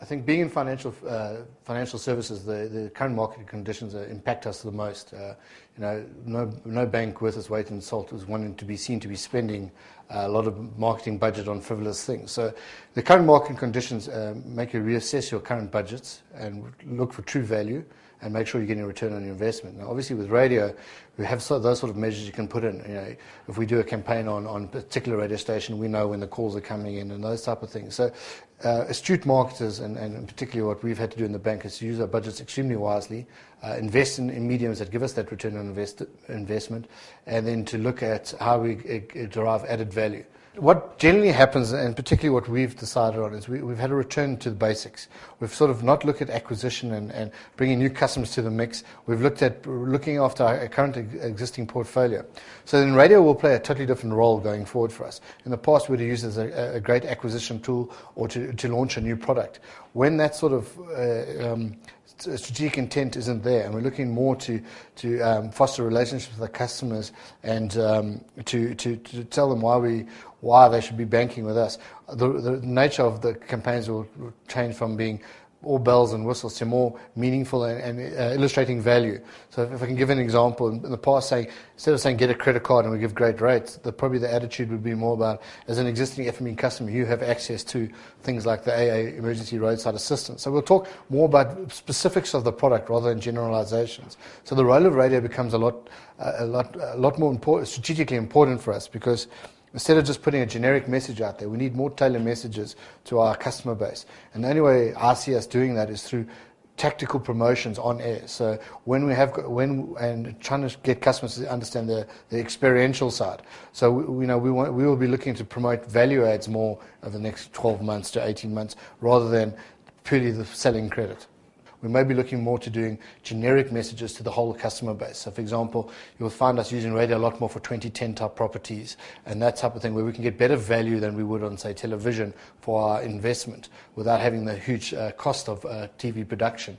I think being in financial services, the current market conditions impact us the most. No bank worth its weight in salt is wanting to be seen to be spending a lot of marketing budget on frivolous things. So the current market conditions make you reassess your current budgets and look for true value and make sure you're getting a return on your investment. Now, obviously, with radio, we have those sort of measures you can put in. If we do a campaign on a particular radio station, we know when the calls are coming in and those type of things. So astute marketers, and particularly what we've had to do in the bank, is to use our budgets extremely wisely, invest in mediums that give us that return on investment, and then to look at how we derive added value. What generally happens, and particularly what we've decided on, is we've had a return to the basics. We've sort of not looked at acquisition and bringing new customers to the mix. We've looked at looking after our current existing portfolio. So then radio will play a totally different role going forward for us. In the past, we would have used it as a great acquisition tool or to launch a new product. When that sort of strategic intent isn't there, and we're looking more to foster relationships with our customers and to tell them why they should be banking with us. The nature of the campaigns will change from being all bells and whistles to more meaningful and illustrating value. So if I can give an example, in the past, instead of saying get a credit card and we give great rates, probably the attitude would be more about, as an existing FNB customer, you have access to things like the AA emergency roadside assistance. So we'll talk more about specifics of the product rather than generalizations. So the role of radio becomes a lot more important, strategically important for us, because instead of just putting a generic message out there, we need more tailored messages to our customer base. And the only way I see us doing that is through tactical promotions on air. So and trying to get customers to understand the experiential side. So we will be looking to promote value adds more over the next 12 months to 18 months rather than purely the selling credit. We may be looking more to doing generic messages to the whole customer base. So, for example, you'll find us using radio a lot more for 2010 type properties and that type of thing, where we can get better value than we would on, say, television for our investment without having the huge cost of TV production.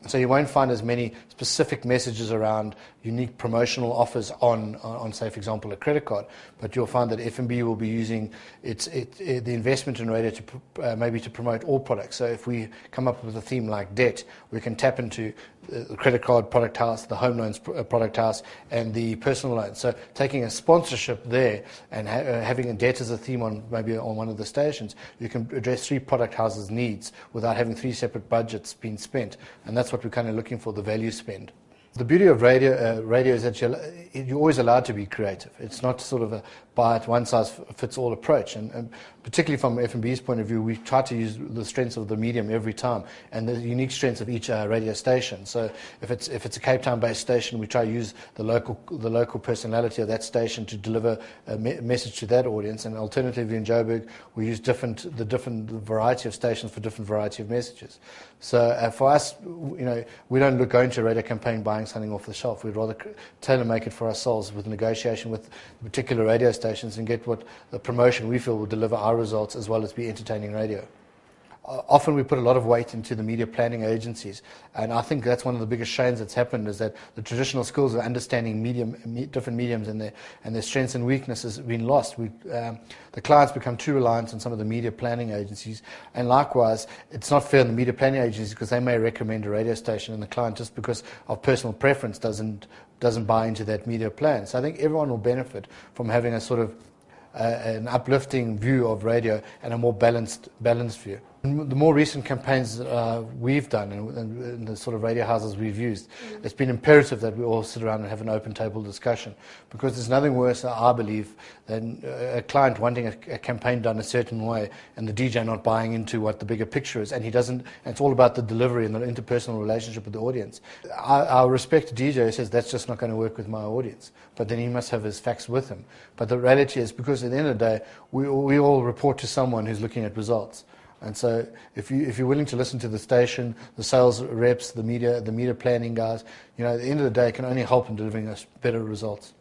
So you won't find as many specific messages around unique promotional offers on, say, for example, a credit card. But you'll find that FNB will be using the investment in radio to maybe to promote all products. So if we come up with a theme like debt, we can tap into the credit card product house, the home loans product house, and the personal loans. So taking a sponsorship there and having a debt as a theme on maybe on one of the stations, you can address 3 product houses' needs without having 3 separate budgets being spent. And that's what we're kind of looking for, the value spend. The beauty of radio is that you're always allowed to be creative. It's not sort of a one-size-fits-all approach. And particularly from FNB's point of view, we try to use the strengths of the medium every time and the unique strengths of each radio station. So if it's a Cape Town-based station, we try to use the local personality of that station to deliver a message to that audience. And alternatively, in Joburg, we use the different variety of stations for different variety of messages. So for us, we don't go into a radio campaign buying something off the shelf. We'd rather tailor-make it for ourselves with negotiation with particular radio stations and get what the promotion we feel will deliver our results as well as be entertaining radio. Often we put a lot of weight into the media planning agencies, and I think that's one of the biggest shames that's happened, is that the traditional skills of understanding different mediums and their strengths and weaknesses have been lost. The clients become too reliant on some of the media planning agencies, and likewise, it's not fair on the media planning agencies because they may recommend a radio station, and the client, just because of personal preference, doesn't buy into that media plan. So I think everyone will benefit from having a sort of an uplifting view of radio and a more balanced view. The more recent campaigns we've done and the sort of radio houses we've used, it's been imperative that we all sit around and have an open table discussion, because there's nothing worse, I believe, than a client wanting a campaign done a certain way and the DJ not buying into what the bigger picture is, and he doesn't. And it's all about the delivery and the interpersonal relationship with the audience. Our respected DJ says that's just not going to work with my audience, but then he must have his facts with him. But the reality is, because at the end of the day, we all report to someone who's looking at results. And so if you're willing to listen to the station, the sales reps, the media planning guys, at the end of the day, it can only help in delivering us better results.